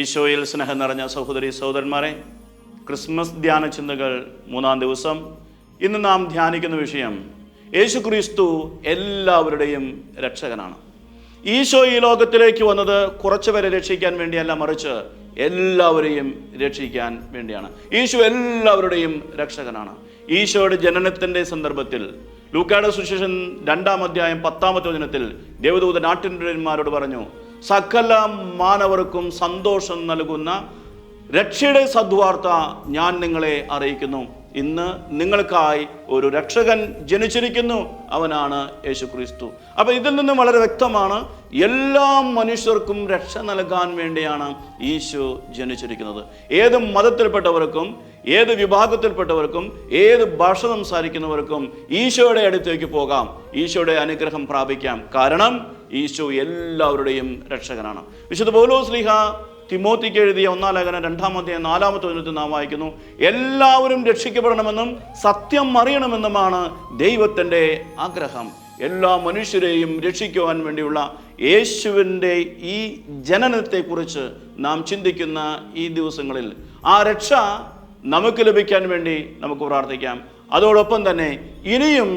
ഈശോയിൽ സ്നേഹം നിറഞ്ഞ സഹോദരി സഹോദരന്മാരെ, ക്രിസ്മസ് ധ്യാന ചിന്തകൾ 3-ാം ദിവസം. ഇന്ന് നാം ധ്യാനിക്കുന്ന വിഷയം യേശുക്രിസ്തു എല്ലാവരുടെയും രക്ഷകനാണ്. ഈശോ ഈ ലോകത്തിലേക്ക് വന്നത് കുറച്ചുപേരെ രക്ഷിക്കാൻ വേണ്ടിയല്ല, മറിച്ച് എല്ലാവരെയും രക്ഷിക്കാൻ വേണ്ടിയാണ്. ഈശോ എല്ലാവരുടെയും രക്ഷകനാണ്. ഈശോയുടെ ജനനത്തിൻ്റെ സന്ദർഭത്തിൽ ലൂക്കായുടെ സുവിശേഷം 2-ാം അധ്യായം 10-ാമത്തെ വചനത്തിൽ ദേവദൂതൻ നാട്ടിൻപുരന്മാരോട് പറഞ്ഞു, സകല മാനവർക്കും സന്തോഷം നൽകുന്ന രക്ഷയുടെ സദ്വാർത്ത ഞാൻ നിങ്ങളെ അറിയിക്കുന്നു. ഇന്ന് നിങ്ങൾക്കായി ഒരു രക്ഷകൻ ജനിച്ചിരിക്കുന്നു, അവനാണ് യേശുക്രിസ്തു. അപ്പോൾ ഇതിൽ നിന്നും വളരെ വ്യക്തമാണ്, എല്ലാ മനുഷ്യർക്കും രക്ഷ നൽകാൻ വേണ്ടിയാണ് ഈശോ ജനിച്ചിരിക്കുന്നത്. ഏത് മതത്തിൽപ്പെട്ടവർക്കും, ഏത് വിഭാഗത്തിൽപ്പെട്ടവർക്കും, ഏത് ഭാഷ സംസാരിക്കുന്നവർക്കും ഈശോയുടെ അടുത്തേക്ക് പോകാം, ഈശോയുടെ അനുഗ്രഹം പ്രാപിക്കാം. കാരണം ഈശോ എല്ലാവരുടെയും രക്ഷകനാണ്. വിശുദ്ധ പൗലോസ് ശ്ലീഹ തിമോത്തിക്ക് എഴുതിയ 1-ാം ലേഖനം 2-ാം അധ്യായം 4-ാമത്തെ വചനത്തിൽ നാം വായിക്കുന്നു, എല്ലാവരും രക്ഷിക്കപ്പെടണമെന്നും സത്യം അറിയണമെന്നുമാണ് ദൈവത്തിൻ്റെ ആഗ്രഹം. എല്ലാ മനുഷ്യരെയും രക്ഷിക്കുവാൻ വേണ്ടിയുള്ള യേശുവിൻ്റെ ഈ ജനനത്തെക്കുറിച്ച് നാം ചിന്തിക്കുന്ന ഈ ദിവസങ്ങളിൽ ആ രക്ഷ നമുക്ക് ലഭിക്കാൻ വേണ്ടി നമുക്ക് പ്രാർത്ഥിക്കാം. അതോടൊപ്പം തന്നെ ഇനിയും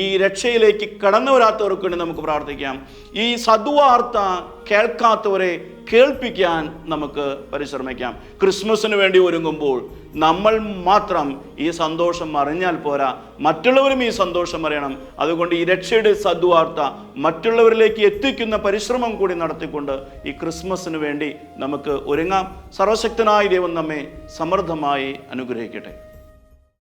ഈ രക്ഷയിലേക്ക് കടന്നു വരാത്തവർക്ക് വേണ്ടി നമുക്ക് പ്രാർത്ഥിക്കാം. ഈ സദ്വാർത്ത കേൾക്കാത്തവരെ കേൾപ്പിക്കാൻ നമുക്ക് പരിശ്രമിക്കാം. ക്രിസ്മസിന് വേണ്ടി ഒരുങ്ങുമ്പോൾ നമ്മൾ മാത്രം ഈ സന്തോഷം അറിഞ്ഞാൽ പോരാ, മറ്റുള്ളവരും ഈ സന്തോഷം അറിയണം. അതുകൊണ്ട് ഈ രക്ഷയുടെ സദ്വാർത്ത മറ്റുള്ളവരിലേക്ക് എത്തിക്കുന്ന പരിശ്രമം കൂടി നടത്തിക്കൊണ്ട് ഈ ക്രിസ്മസിന് വേണ്ടി നമുക്ക് ഒരുങ്ങാം. സർവശക്തനായ ദൈവം നമ്മെ സമൃദ്ധമായി അനുഗ്രഹിക്കട്ടെ.